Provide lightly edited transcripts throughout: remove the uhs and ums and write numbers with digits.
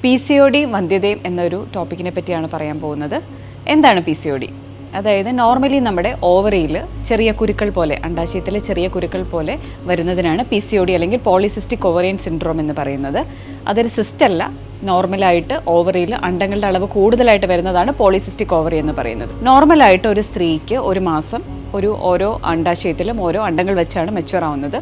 PCOD വന്ധ്യതയും എന്നൊരു ടോപ്പിക്കിനെ പറ്റിയാണ് പറയാൻ പോകുന്നത്. എന്താണ് PCOD? അതായത് നോർമലി നമ്മുടെ ഓവറിയിൽ ചെറിയ കുരുക്കൾ പോലെ, അണ്ടാശയത്തിലെ ചെറിയ കുരുക്കൾ പോലെ വരുന്നതിനാണ് PCOD അല്ലെങ്കിൽ പോളിസിസ്റ്റിക് ഓവറിയൻ സിൻഡ്രോം എന്ന് പറയുന്നത്. അതൊരു സിസ്റ്റല്ല, നോർമലായിട്ട് ഓവറിയിൽ അണ്ടങ്ങളുടെ അളവ് കൂടുതലായിട്ട് വരുന്നതാണ് പോളിസിസ്റ്റിക് ഓവറി എന്ന് പറയുന്നത്. നോർമലായിട്ട് ഒരു സ്ത്രീക്ക് ഒരു മാസം ഓരോ അണ്ടാശയത്തിലും ഓരോ അണ്ടങ്ങൾ വെച്ചാണ് മെച്യൂർ ആവുന്നത്.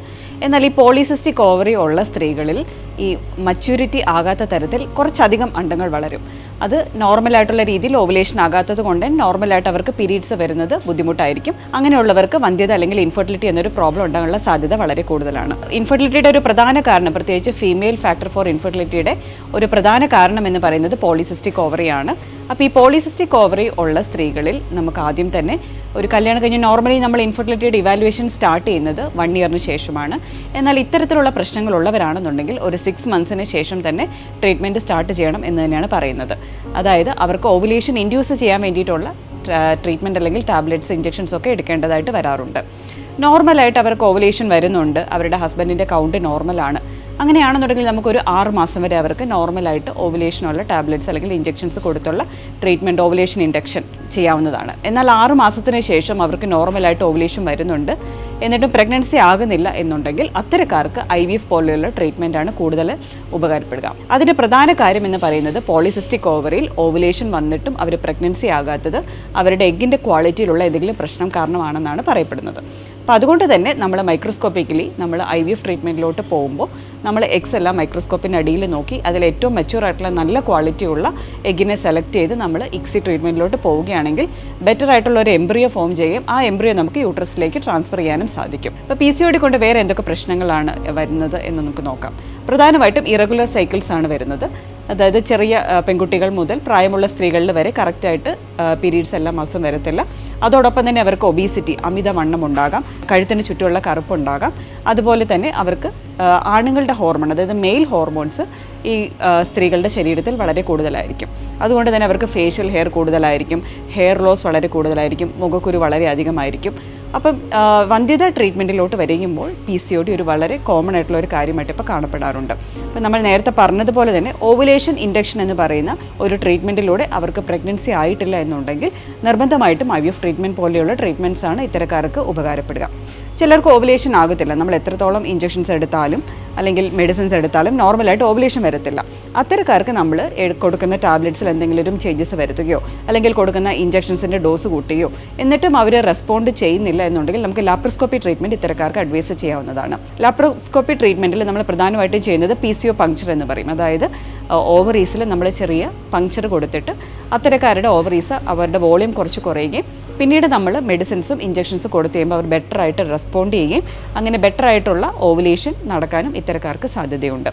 എന്നാൽ ഈ പോളിസിസ്റ്റിക് ഓവറി ഉള്ള സ്ത്രീകളിൽ ഈ മച്യൂരിറ്റി ആകാത്ത തരത്തിൽ കുറച്ചധികം അണ്ടങ്ങൾ വളരും. അത് നോർമലായിട്ടുള്ള രീതിയിൽ ഓവുലേഷൻ ആകാത്തത് കൊണ്ട് നോർമലായിട്ട് അവർക്ക് പീരീഡ്സ് വരുന്നത് ബുദ്ധിമുട്ടായിരിക്കും. അങ്ങനെയുള്ളവർക്ക് വന്ധ്യത അല്ലെങ്കിൽ ഇൻഫെർട്ടിലിറ്റി എന്നൊരു പ്രോബ്ലം ഉണ്ടാകാനുള്ള സാധ്യത വളരെ കൂടുതലാണ്. ഇൻഫെർട്ടിലിറ്റിയുടെ ഒരു പ്രധാന കാരണം, പ്രത്യേകിച്ച് ഫീമെയിൽ ഫാക്ടർ ഫോർ ഇൻഫെർട്ടിലിറ്റിയുടെ ഒരു പ്രധാന കാരണം എന്ന് പറയുന്നത് പോളിസിസ്റ്റിക് ഓവറിയാണ്. അപ്പോൾ ഈ പോളിസിസ്റ്റിക് ഓവറി ഉള്ള സ്ത്രീകളിൽ നമുക്ക് ആദ്യം തന്നെ ഒരു കല്യാണം കഴിഞ്ഞ് നോർമലി നമ്മൾ ഇൻഫെർട്ടിലിറ്റിയുടെ ഇവാലുവേഷൻ സ്റ്റാർട്ട് ചെയ്യുന്നത് 1 ഇയറിന് ശേഷമാണ്. എന്നാൽ ഇത്തരത്തിലുള്ള പ്രശ്നങ്ങളുള്ളവരാണെന്നുണ്ടെങ്കിൽ ഒരു 6 മന്ത്സിന് ശേഷം തന്നെ ട്രീറ്റ്മെൻറ്റ് സ്റ്റാർട്ട് ചെയ്യണം എന്ന് തന്നെയാണ് പറയുന്നത്. അതായത് അവർക്ക് ഓവുലേഷൻ ഇൻഡ്യൂസ് ചെയ്യാൻ വേണ്ടിയിട്ടുള്ള ട്രീറ്റ്മെൻറ്റ് അല്ലെങ്കിൽ ടാബ്ലറ്റ്സ്, ഇഞ്ചെക്ഷൻസ് ഒക്കെ എടുക്കേണ്ടതായിട്ട് വരാറുണ്ട്. നോർമലായിട്ട് അവർക്ക് ഓവുലേഷൻ വരുന്നുണ്ട്, അവരുടെ ഹസ്ബൻഡിൻ്റെ കൗണ്ട് നോർമലാണ്, അങ്ങനെയാണെന്നുണ്ടെങ്കിൽ നമുക്കൊരു 6 മാസം വരെ അവർക്ക് നോർമലായിട്ട് ഓവുലേഷനുള്ള ടാബ്ലറ്റ്സ് അല്ലെങ്കിൽ ഇഞ്ചെക്ഷൻസ് കൊടുത്തുള്ള ട്രീറ്റ്മെൻറ്റ്, ഓവുലേഷൻ ഇൻഡക്ഷൻ ചെയ്യാവുന്നതാണ്. എന്നാൽ 6 മാസത്തിന് ശേഷം അവർക്ക് നോർമലായിട്ട് ഓവുലേഷൻ വരുന്നുണ്ട്, എന്നിട്ടും പ്രഗ്നൻസി ആകുന്നില്ല എന്നുണ്ടെങ്കിൽ അത്തരക്കാർക്ക് IVF പോലെയുള്ള ട്രീറ്റ്മെൻറ്റാണ് കൂടുതൽ ഉപകാരപ്പെടുക. അതിൻ്റെ പ്രധാന കാര്യം എന്ന് പറയുന്നത് പോളിസിസ്റ്റിക് ഓവറിയിൽ ഓവുലേഷൻ വന്നിട്ടും അവർ പ്രഗ്നൻസി ആകാത്തത് അവരുടെ എഗ്ഗിൻ്റെ ക്വാളിറ്റിയിലുള്ള എന്തെങ്കിലും പ്രശ്നം കാരണമാണെന്നാണ് പറയപ്പെടുന്നത്. അപ്പോൾ അതുകൊണ്ട് തന്നെ നമ്മൾ മൈക്രോസ്കോപ്പിക്കലി നമ്മൾ IVF ട്രീറ്റ്മെൻറ്റിലോട്ട് പോകുമ്പോൾ നമ്മൾ എഗ്സ് എല്ലാം മൈക്രോസ്കോപ്പിൻ്റെ അടിയിൽ നോക്കി അതിൽ ഏറ്റവും മെച്യൂർ ആയിട്ടുള്ള നല്ല ക്വാളിറ്റിയുള്ള എഗ്ഗിനെ സെലക്ട് ചെയ്ത് നമ്മൾ ICSI ട്രീറ്റ്മെൻറ്റിലോട്ട് പോവുകയാണെങ്കിൽ ബെറ്റർ ആയിട്ടുള്ള ഒരു എംബ്രിയോ ഫോം ചെയ്യും. ആ എംബ്രിയോ നമുക്ക് യൂട്രസിലേക്ക് ട്രാൻസ്ഫർ ചെയ്യാനും സാധിക്കും. ഇപ്പോൾ PCOD കൊണ്ട് വേറെ എന്തൊക്കെ പ്രശ്നങ്ങളാണ് വരുന്നത് എന്ന് നമുക്ക് നോക്കാം. പ്രധാനമായിട്ടും ഇറഗുലർ സൈക്കിൾസ് ആണ് വരുന്നത്. അതായത് ചെറിയ പെൺകുട്ടികൾ മുതൽ പ്രായമുള്ള സ്ത്രീകളിൽ വരെ കറക്റ്റായിട്ട് പീരീഡ്സ് എല്ലാ മാസവും വരത്തില്ല. അതോടൊപ്പം തന്നെ അവർക്ക് ഒബീസിറ്റി, അമിതവണ്ണം ഉണ്ടാകാം, കഴുത്തിന് ചുറ്റുമുള്ള കറുപ്പുണ്ടാകാം. അതുപോലെ തന്നെ അവർക്ക് ആണുങ്ങളുടെ ഹോർമോൺ, അതായത് മെയിൽ ഹോർമോൺസ് ഈ സ്ത്രീകളുടെ ശരീരത്തിൽ വളരെ കൂടുതലായിരിക്കും. അതുകൊണ്ട് തന്നെ അവർക്ക് ഫേഷ്യൽ ഹെയർ കൂടുതലായിരിക്കും, ഹെയർ ലോസ് വളരെ കൂടുതലായിരിക്കും, മുഖക്കുരു വളരെ അധികമായിരിക്കും. അപ്പം വന്ധ്യത ട്രീറ്റ്മെൻറ്റിലോട്ട് വരികയുമ്പോൾ PCOD ഒരു വളരെ കോമൺ ആയിട്ടുള്ള ഒരു കാര്യമായിട്ട് ഇപ്പോൾ കാണപ്പെടാറുണ്ട്. അപ്പം നമ്മൾ നേരത്തെ പറഞ്ഞതുപോലെ തന്നെ ഓവുലേഷൻ ഇൻഡക്ഷൻ എന്ന് പറയുന്ന ഒരു ട്രീറ്റ്മെൻറ്റിലൂടെ അവർക്ക് പ്രഗ്നൻസി ആയിട്ടില്ല എന്നുണ്ടെങ്കിൽ നിർബന്ധമായിട്ടും IVF ട്രീറ്റ്മെൻറ്റ് പോലെയുള്ള ട്രീറ്റ്മെൻറ്റ്സാണ് ഇത്തരക്കാർക്ക് ഉപകാരപ്പെടുക. ചിലർക്ക് ഓവുലേഷൻ ആകത്തില്ല, നമ്മൾ എത്രത്തോളം ഇഞ്ചെക്ഷൻസ് എടുത്താലും അല്ലെങ്കിൽ മെഡിസിൻസ് എടുത്താലും നോർമലായിട്ട് ഓവുലേഷൻ വരത്തില്ല. അത്തരക്കാർക്ക് നമ്മൾ കൊടുക്കുന്ന ടാബ്ലറ്റ്സിൽ എന്തെങ്കിലും ചേഞ്ചസ് വരുത്തുകയോ അല്ലെങ്കിൽ കൊടുക്കുന്ന ഇഞ്ചെക്ഷൻസിൻ്റെ ഡോസ് കൂട്ടുകയോ എന്നിട്ടും അവർ റെസ്പോണ്ട് ചെയ്യുന്നില്ല എന്നുണ്ടെങ്കിൽ നമുക്ക് ലാപ്രോസ്കോപ്പി ട്രീറ്റ്മെൻറ്റ് ഇത്തരക്കാർക്ക് അഡ്വൈസ് ചെയ്യാവുന്നതാണ്. ലാപ്രോസ്കോപ്പി ട്രീറ്റ്മെൻറ്റിൽ നമ്മൾ പ്രധാനമായിട്ടും ചെയ്യുന്നത് PCO പങ്ക്ചർ എന്ന് പറയും. അതായത് ഓവറീസിൽ നമ്മൾ ചെറിയ പങ്ക്ചർ കൊടുത്തിട്ട് അത്തരക്കാരുടെ ഓവറീസ് അവരുടെ വോളിയം കുറച്ച് കുറയുകയും പിന്നീട് നമ്മൾ മെഡിസിൻസും ഇഞ്ചെക്ഷൻസും കൊടുത്തു കഴിയുമ്പോൾ അവർ ബെറ്ററായിട്ട് റെസ്പോണ്ട് ചെയ്യുകയും അങ്ങനെ ബെറ്ററായിട്ടുള്ള ഓവുലേഷൻ നടക്കാനും ഇത്തരക്കാർക്ക് സാധ്യതയുണ്ട്.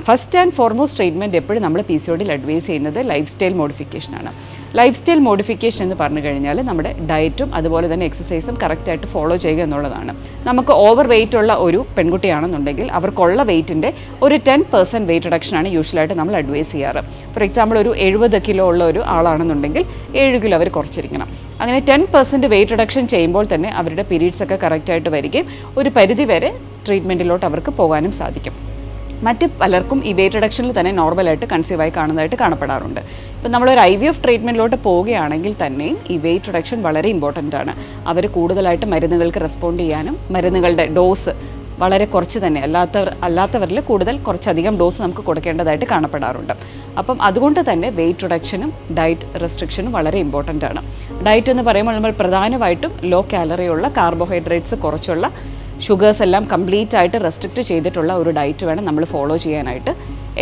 ഫസ്റ്റ് ആൻഡ് ഫോർമോസ്റ്റ് ട്രീറ്റ്മെൻറ്റ് എപ്പോഴും നമ്മൾ PCODയിൽ അഡ്വൈസ് ചെയ്യുന്നത് ലൈഫ് സ്റ്റൈൽ മോഡിഫിക്കേഷനാണ്. ലൈഫ് സ്റ്റൈൽ മോഡിഫിക്കേഷൻ എന്ന് പറഞ്ഞു കഴിഞ്ഞാൽ നമ്മുടെ ഡയറ്റും അതുപോലെ തന്നെ എക്സസൈസും കറക്റ്റായിട്ട് ഫോളോ ചെയ്യുക എന്നുള്ളതാണ്. നമുക്ക് ഓവർ വെയിറ്റ് ഉള്ള ഒരു പെൺകുട്ടിയാണെന്നുണ്ടെങ്കിൽ അവർക്കുള്ള വെയിറ്റിൻ്റെ ഒരു 10% വെയിറ്റ് റിഡക്ഷനാണ് യൂഷ്വലായിട്ട് നമ്മൾ അഡ്വൈസ് ചെയ്യാറ്. ഫോർ എക്സാമ്പിൾ ഒരു 70 കിലോ ഉള്ള ഒരു ആളാണെന്നുണ്ടെങ്കിൽ 7 കിലോ അവർ കുറച്ചിരിക്കണം. അങ്ങനെ 10% വെയിറ്റ് റിഡക്ഷൻ ചെയ്യുമ്പോൾ തന്നെ അവരുടെ പീരീഡ്സ് ഒക്കെ കറക്റ്റായിട്ട് വരികയും ഒരു പരിധി വരെ ട്രീറ്റ്മെൻറ്റിലോട്ട് അവർക്ക് പോകാനും സാധിക്കും. മറ്റ് പലർക്കും ഈ വെയിറ്റ് റിഡക്ഷനിൽ തന്നെ നോർമലായിട്ട് കൺസീവായി കാണുന്നതായിട്ട് കാണപ്പെടാറുണ്ട്. ഇപ്പം നമ്മളൊരു IVF ട്രീറ്റ്മെൻറ്റിലോട്ട് പോവുകയാണെങ്കിൽ തന്നെയും ഈ വെയിറ്റ് റിഡക്ഷൻ വളരെ ഇമ്പോർട്ടൻ്റ് ആണ്. അവർ കൂടുതലായിട്ട് മരുന്നുകൾക്ക് റെസ്പോണ്ട് ചെയ്യാനും മരുന്നുകളുടെ ഡോസ് വളരെ കുറച്ച് തന്നെ, അല്ലാത്തവരിൽ കുറച്ചധികം ഡോസ് നമുക്ക് കൊടുക്കേണ്ടതായിട്ട് കാണപ്പെടാറുണ്ട്. അപ്പം അതുകൊണ്ട് തന്നെ വെയിറ്റ് റിഡക്ഷനും ഡയറ്റ് റെസ്ട്രിക്ഷനും വളരെ ഇമ്പോർട്ടൻ്റ് ആണ്. ഡയറ്റ് എന്ന് പറയുമ്പോൾ നമ്മൾ പ്രധാനമായിട്ടും ലോ കാലറിയുള്ള, കാർബോഹൈഡ്രേറ്റ്സ് കുറച്ചുള്ള, ഷുഗേഴ്സ് എല്ലാം കംപ്ലീറ്റ് ആയിട്ട് റെസ്ട്രിക്റ്റ് ചെയ്തിട്ടുള്ള ഒരു ഡയറ്റ് വേണം നമ്മൾ ഫോളോ ചെയ്യാനായിട്ട്.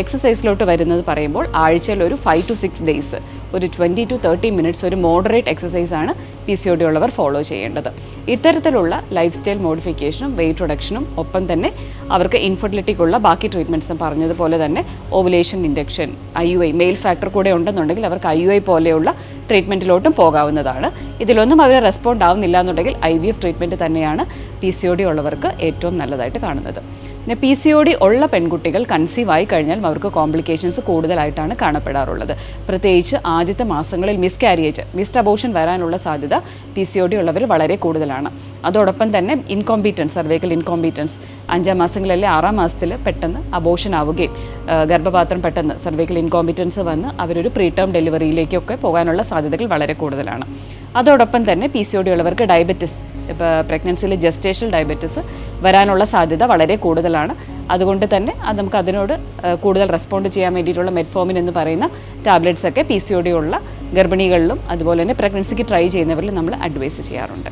എക്സസൈസിലോട്ട് വരുന്നത് പറയുമ്പോൾ ആഴ്ചയിൽ ഒരു 5 to 6 ഡേയ്സ് ഒരു 20 to 30 മിനിറ്റ്സ് ഒരു മോഡറേറ്റ് എക്സസൈസാണ് PCOD ഉള്ളവർ ഫോളോ ചെയ്യേണ്ടത്. ഇത്തരത്തിലുള്ള ലൈഫ് സ്റ്റൈൽ മോഡിഫിക്കേഷനും വെയിറ്റ് റിഡക്ഷനും ഒപ്പം തന്നെ അവർക്ക് ഇൻഫെർട്ടിലിറ്റിക്കുള്ള ബാക്കി ട്രീറ്റ്മെൻറ്റ്സും പറഞ്ഞതുപോലെ തന്നെ ovulation induction, IUI, mail factor കൂടെ ഉണ്ടെന്നുണ്ടെങ്കിൽ അവർക്ക് IUI പോലെയുള്ള ട്രീറ്റ്മെൻറ്റിലോട്ടും പോകാവുന്നതാണ്. ഇതിലൊന്നും അവർ റെസ്പോണ്ട് ആവുന്നില്ല എന്നുണ്ടെങ്കിൽ IVF ട്രീറ്റ്മെൻറ്റ് തന്നെയാണ് PCOD ഉള്ളവർക്ക് ഏറ്റവും നല്ലതായിട്ട് കാണുന്നത്. പിന്നെ PCOD ഉള്ള പെൺകുട്ടികൾ കൺസീവ് ആയി കഴിഞ്ഞാൽ അവർക്ക് കോംപ്ലിക്കേഷൻസ് കൂടുതലായിട്ടാണ് കാണപ്പെടാറുള്ളത്. പ്രത്യേകിച്ച് ആദ്യത്തെ മാസങ്ങളിൽ മിസ്ഡ് അബോർഷൻ വരാനുള്ള സാധ്യത PCOD ഉള്ളവർ വളരെ കൂടുതലാണ്. അതോടൊപ്പം തന്നെ സർവൈക്കൽ ഇൻകോമ്പീറ്റൻസ് 5 മാസങ്ങളിലെ 6 മാസത്തിൽ പെട്ടെന്ന് അബോർഷൻ ആവുകയും ഗർഭപാത്രം പെട്ടെന്ന് സർവൈക്കൽ ഇൻകോമ്പീറ്റൻസ് വന്ന് അവരൊരു പ്രീടേം ഡെലിവറിയിലേക്കൊക്കെ പോകാനുള്ള സാധ്യതകൾ വളരെ കൂടുതലാണ്. അതോടൊപ്പം തന്നെ PCOD ഉള്ളവർക്ക് ഡയബറ്റിസ്, ഇപ്പോൾ പ്രഗ്നൻസിയിൽ ജസ്റ്റേഷണൽ ഡയബറ്റിസ് വരാനുള്ള സാധ്യത വളരെ കൂടുതലാണ്. അതുകൊണ്ട് തന്നെ നമുക്ക് അതിനോട് കൂടുതൽ റെസ്പോണ്ട് ചെയ്യാൻ വേണ്ടിയിട്ടുള്ള മെറ്റ്ഫോമിൻ എന്ന് പറയുന്ന ടാബ്ലറ്റ്സ് ഒക്കെ PCOD ഉള്ള ഗർഭിണികളിലും അതുപോലെ തന്നെ പ്രഗ്നൻസിക്ക് ട്രൈ ചെയ്യുന്നവരിലും നമ്മൾ അഡ്വൈസ് ചെയ്യാറുണ്ട്.